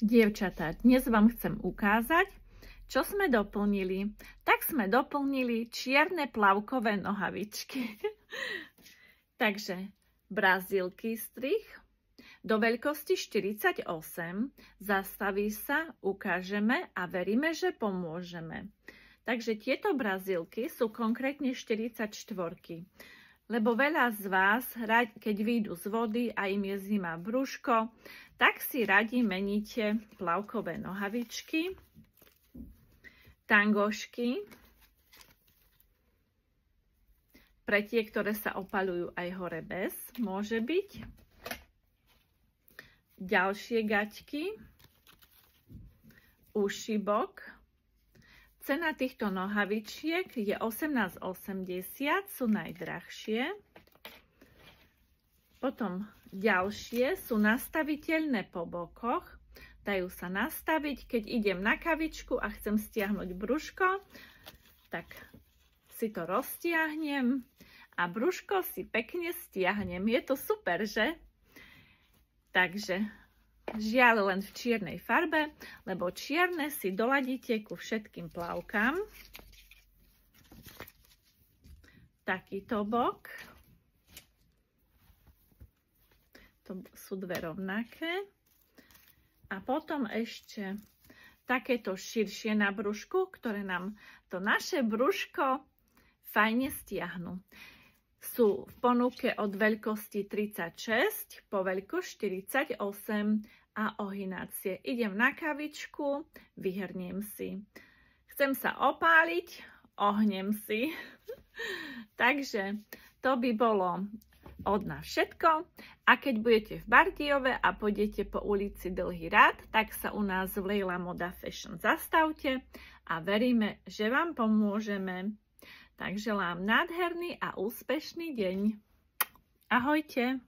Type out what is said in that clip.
Dievčatá, dnes vám chcem ukázať, čo sme doplnili. Tak sme doplnili čierne plavkové nohavičky. Takže brazílky strih do veľkosti 48. Zastaví sa, ukážeme a veríme, že pomôžeme. Takže tieto brazílky sú konkrétne 44. Lebo veľa z vás, keď vyjdú z vody a im je zima brúško, tak si radi meníte plavkové nohavičky, tangošky, pre tie, ktoré sa opaľujú aj hore bez, môže byť. Ďalšie gaťky, ušibok. Cena týchto nohavičiek je 18,80, sú najdrahšie. Potom ďalšie sú nastaviteľné po bokoch. Dajú sa nastaviť, keď idem na kavičku a chcem stiahnuť brúško, tak si to roztiahnem a brúško si pekne stiahnem. Je to super, že? Takže žiaľ len v čiernej farbe, lebo čierne si doladíte ku všetkým plavkám. Takýto bok. To sú dve rovnaké. A potom ešte takéto širšie na brúšku, ktoré nám to naše brúško fajne stiahnu. Sú v ponuke od veľkosti 36 po veľkosť 48 a ohynácie. Idem na kavičku, vyhrniem si. Chcem sa opáliť, ohnem si. Takže to by bolo od nás všetko. A keď budete v Bardejove a pôjdete po ulici Dlhý rad, tak sa u nás v Leila Moda Fashion zastavte a veríme, že vám pomôžeme. Tak želám nádherný a úspešný deň. Ahojte.